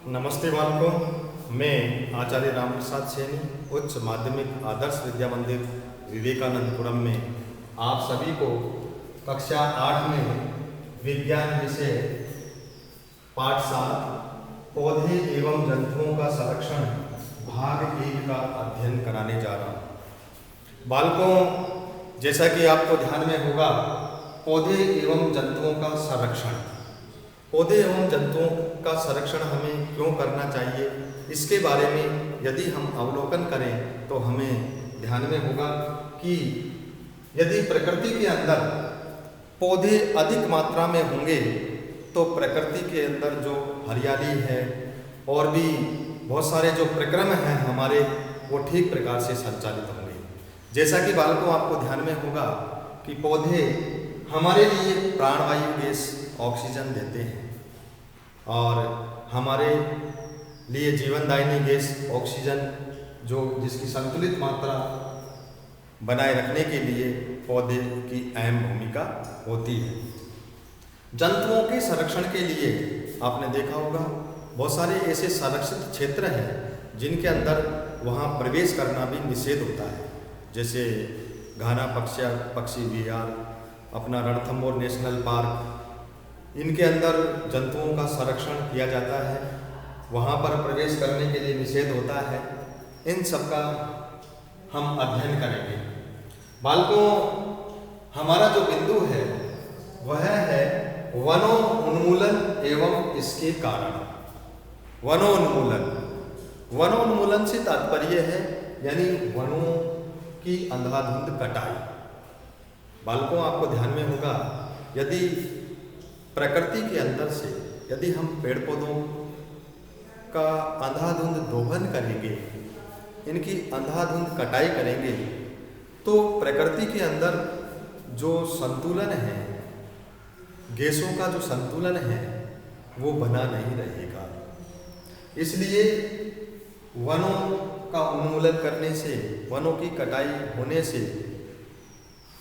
नमस्ते बालकों, मैं आचार्य रामप्रसाद सैनी उच्च माध्यमिक आदर्श विद्या मंदिर विवेकानंदपुरम में आप सभी को कक्षा 8 में विज्ञान विषय पाठ 7 पौधे एवं जंतुओं का संरक्षण भाग 1 का अध्ययन कराने जा रहा हूँ। बालकों, जैसा कि आपको ध्यान में होगा, पौधे एवं जंतुओं का संरक्षण, पौधे एवं जंतुओं का संरक्षण हमें क्यों करना चाहिए, इसके बारे में यदि हम अवलोकन करें तो हमें ध्यान में होगा कि यदि प्रकृति के अंदर पौधे अधिक मात्रा में होंगे तो प्रकृति के अंदर जो हरियाली है और भी बहुत सारे जो प्रक्रम हैं हमारे, वो ठीक प्रकार से संचालित होंगे। जैसा कि बालकों आपको ध्यान में होगा कि पौधे हमारे लिए प्राणवायु गैस ऑक्सीजन देते हैं और हमारे लिए जीवनदायिनी गैस ऑक्सीजन जिसकी संतुलित मात्रा बनाए रखने के लिए पौधे की अहम भूमिका होती है। जंतुओं के संरक्षण के लिए आपने देखा होगा बहुत सारे ऐसे संरक्षित क्षेत्र हैं जिनके अंदर वहाँ प्रवेश करना भी निषेध होता है, जैसे घाना पक्षी विहार, अपना रणथंभौर नेशनल पार्क, इनके अंदर जंतुओं का संरक्षण किया जाता है, वहाँ पर प्रवेश करने के लिए निषेध होता है। इन सब का हम अध्ययन करेंगे। बालकों, हमारा जो बिंदु है वह है वनोन्मूलन एवं इसके कारण। वनोन्मूलन से तात्पर्य है यानी वनों की अंधाधुंध कटाई। बालकों, आपको ध्यान में होगा यदि प्रकृति के अंदर से यदि हम पेड़ पौधों का अंधाधुंध दोहन करेंगे, इनकी अंधाधुंध कटाई करेंगे, तो प्रकृति के अंदर जो संतुलन है, गैसों का जो संतुलन है, वो बना नहीं रहेगा। इसलिए वनों का उन्मूलन करने से, वनों की कटाई होने से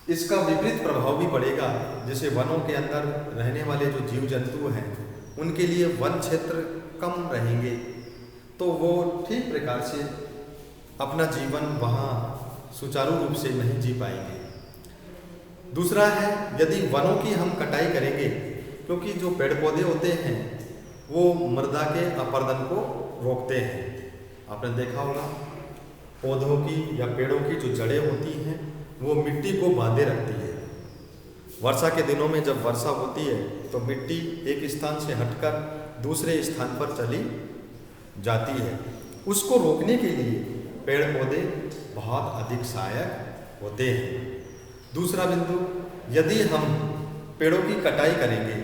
इसका विपरीत प्रभाव भी पड़ेगा। जैसे वनों के अंदर रहने वाले जो जीव जंतु हैं उनके लिए वन क्षेत्र कम रहेंगे, तो वो ठीक प्रकार से अपना जीवन वहाँ सुचारू रूप से नहीं जी पाएंगे। दूसरा है, यदि वनों की हम कटाई करेंगे, क्योंकि जो पेड़ पौधे होते हैं वो मृदा के अपरदन को रोकते हैं। आपने देखा होगा पौधों की या पेड़ों की जो जड़ें होती हैं वो मिट्टी को बांधे रखती है। वर्षा के दिनों में जब वर्षा होती है तो मिट्टी एक स्थान से हटकर दूसरे स्थान पर चली जाती है। उसको रोकने के लिए पेड़ पौधे बहुत अधिक सहायक होते हैं। दूसरा बिंदु, यदि हम पेड़ों की कटाई करेंगे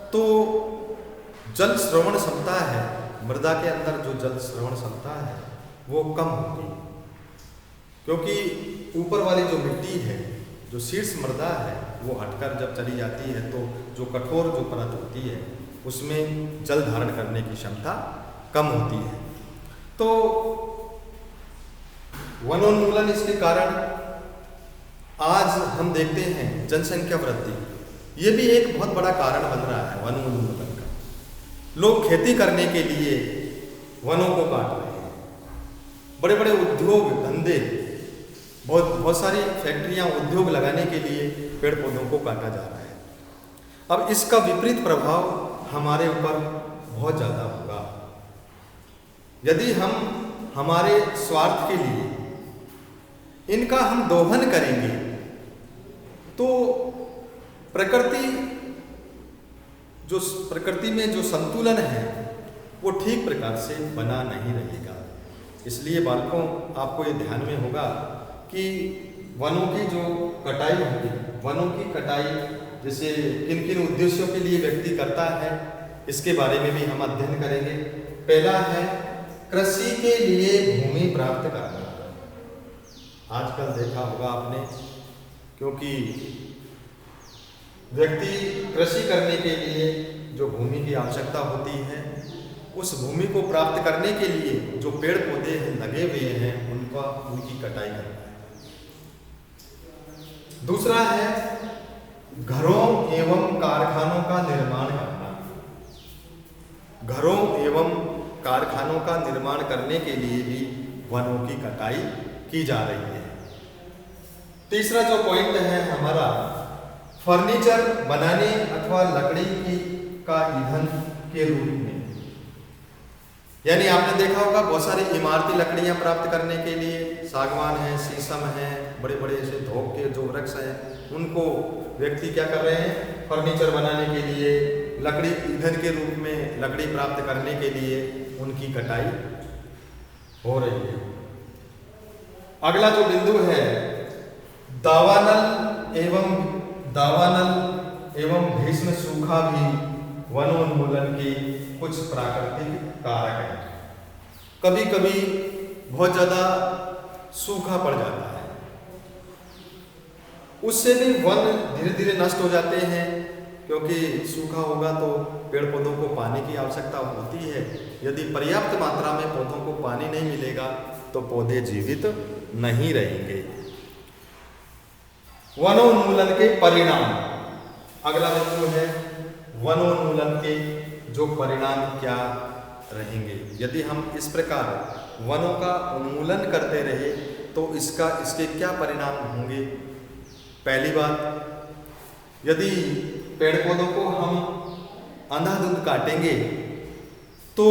तो जल श्रवण क्षमता है, मृदा के अंदर जो जल श्रवण क्षमता है वो कम होगी, क्योंकि ऊपर वाली जो मिट्टी है, जो शीर्ष मृदा है, वो हटकर जब चली जाती है तो जो कठोर जो परत होती है उसमें जल धारण करने की क्षमता कम होती है। तो वनोन्मूलन इसके कारण आज हम देखते हैं जनसंख्या वृद्धि, ये भी एक बहुत बड़ा कारण बन रहा है वनोन्मूलन का। लोग खेती करने के लिए वनों को काट रहे हैं, बड़े बड़े उद्योग धंधे, बहुत सारी फैक्ट्रियां, उद्योग लगाने के लिए पेड़ पौधों को काटा जा रहा है। अब इसका विपरीत प्रभाव हमारे ऊपर बहुत ज़्यादा होगा। यदि हम हमारे स्वार्थ के लिए इनका हम दोहन करेंगे तो प्रकृति में जो संतुलन है वो ठीक प्रकार से बना नहीं रहेगा। इसलिए बालकों, आपको ये ध्यान में होगा कि वनों की जो कटाई होगी, वनों की कटाई जैसे किन किन उद्देश्यों के लिए व्यक्ति करता है, इसके बारे में भी हम अध्ययन करेंगे। पहला है कृषि के लिए भूमि प्राप्त करना। आजकल देखा होगा आपने, क्योंकि व्यक्ति कृषि करने के लिए जो भूमि की आवश्यकता होती है, उस भूमि को प्राप्त करने के लिए जो पेड़ पौधे लगे हुए हैं उनकी कटाई करना है। दूसरा है घरों एवं कारखानों का निर्माण करना। घरों एवं कारखानों का निर्माण करने के लिए भी वनों की कटाई की जा रही है। तीसरा जो पॉइंट है हमारा, फर्नीचर बनाने अथवा लकड़ी का ईंधन के रूप में, यानी आपने देखा होगा बहुत सारी इमारती लकड़ियां प्राप्त करने के लिए सागवान है, शीशम है, बड़े बड़े ऐसे धोप के जो वृक्ष हैं उनको व्यक्ति क्या कर रहे हैं, फर्नीचर बनाने के लिए, लकड़ी ईंधन के रूप में लकड़ी प्राप्त करने के लिए उनकी कटाई हो रही है। अगला जो बिंदु है, दावानल एवं भीषण सूखा भी वनोन्मूलन के कुछ प्राकृतिक कारक हैं। कभी कभी बहुत ज़्यादा सूखा पड़ जाता है, उससे भी वन धीरे धीरे नष्ट हो जाते हैं, क्योंकि सूखा होगा तो पेड़ पौधों को पानी की आवश्यकता होती है। यदि पर्याप्त मात्रा में पौधों को पानी नहीं मिलेगा तो पौधे जीवित नहीं रहेंगे। वनोन्मूलन के परिणाम, अगला बिंदु है वनोन्मूलन के जो परिणाम क्या रहेंगे। यदि हम इस प्रकार वनों का उन्मूलन करते रहे तो इसके क्या परिणाम होंगे। पहली बात, यदि पेड़ पौधों को हम अंधाधुंध काटेंगे तो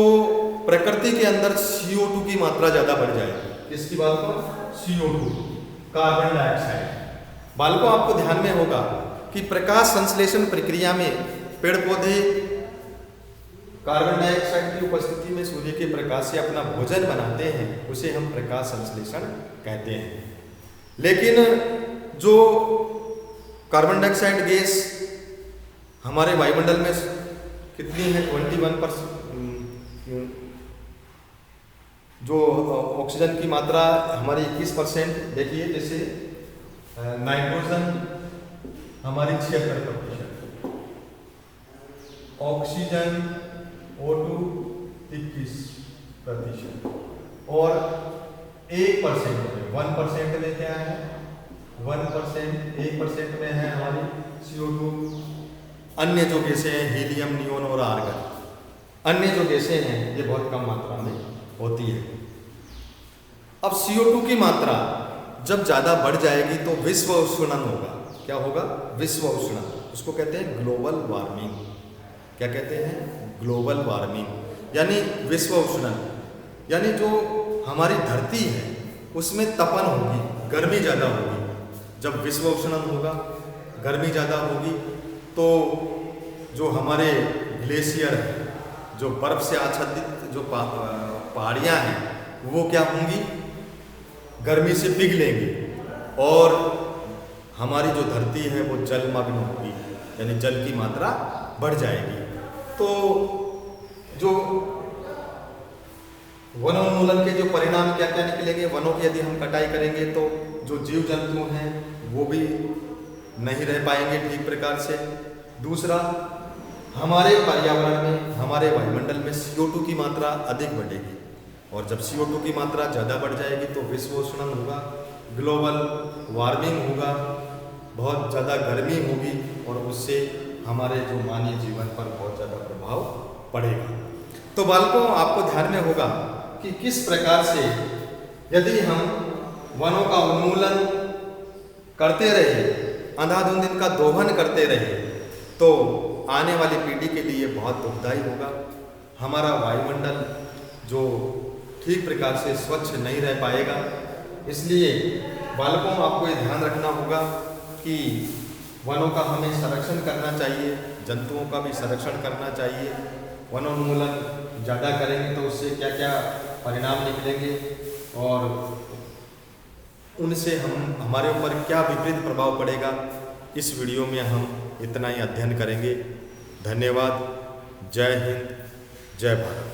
प्रकृति के अंदर CO2 की मात्रा ज़्यादा बढ़ जाएगी। किसकी बात करो, CO2, कार्बन डाइऑक्साइड। बालकों, आपको ध्यान में होगा कि प्रकाश संश्लेषण प्रक्रिया में पेड़ पौधे कार्बन डाइऑक्साइड की उपस्थिति में सूर्य के प्रकाश से अपना भोजन बनाते हैं, उसे हम प्रकाश संश्लेषण कहते हैं। लेकिन जो कार्बन डाइऑक्साइड गैस हमारे वायुमंडल में कितनी है, 21%। जो ऑक्सीजन की मात्रा हमारी 21%, देखिए जैसे नाइट्रोजन हमारी 76%, ऑक्सीजन O2 21%, और 1% में 1% में क्या है, 1% में है हमारी CO2। अन्य जो गैसें हैं हीलियम, नियोन और आर्गन, अन्य जो गैसें हैं ये बहुत कम मात्रा में होती है। अब CO2 की मात्रा जब ज़्यादा बढ़ जाएगी तो विश्व उष्णन होगा। क्या होगा, विश्व उष्णन, उसको कहते हैं ग्लोबल वार्मिंग। क्या कहते हैं, ग्लोबल वार्मिंग, यानी विश्व उष्णन, यानी जो हमारी धरती है उसमें तपन होगी, गर्मी ज़्यादा होगी। जब विश्व उष्णन होगा, गर्मी ज़्यादा होगी, तो जो हमारे ग्लेशियर है, जो बर्फ से आच्छादित जो पहाड़ियाँ हैं वो क्या होंगी, गर्मी से पिघलेंगी, और हमारी जो धरती है वो जलमग्न होगी, यानी जल की मात्रा बढ़ जाएगी। तो जो वनोन्मूलन के जो परिणाम क्या क्या निकलेंगे, वनों की यदि हम कटाई करेंगे तो जो जीव जंतु हैं वो भी नहीं रह पाएंगे ठीक प्रकार से। दूसरा, हमारे पर्यावरण में, हमारे वायुमंडल में CO2 की मात्रा अधिक बढ़ेगी, और जब CO2 की मात्रा ज़्यादा बढ़ जाएगी तो विश्व उष्णन होगा, ग्लोबल वार्मिंग होगा, बहुत ज़्यादा गर्मी होगी, और उससे हमारे जो मानवीय जीवन पर बहुत ज़्यादा प्रभाव पड़ेगा। तो बालकों, आपको ध्यान में होगा कि किस प्रकार से यदि हम वनों का उन्मूलन करते रहे, अंधाधुंध इनका दोहन करते रहे, तो आने वाली पीढ़ी के लिए बहुत दुखदायी होगा। हमारा वायुमंडल जो ठीक प्रकार से स्वच्छ नहीं रह पाएगा। इसलिए बालकों, आपको ये ध्यान रखना होगा कि वनों का हमें संरक्षण करना चाहिए, जंतुओं का भी संरक्षण करना चाहिए। वनोन्मूलन ज़्यादा करेंगे तो उससे क्या क्या परिणाम निकलेंगे, और उनसे हमारे ऊपर क्या विपरीत प्रभाव पड़ेगा, इस वीडियो में हम इतना ही अध्ययन करेंगे। धन्यवाद। जय हिंद, जय भारत।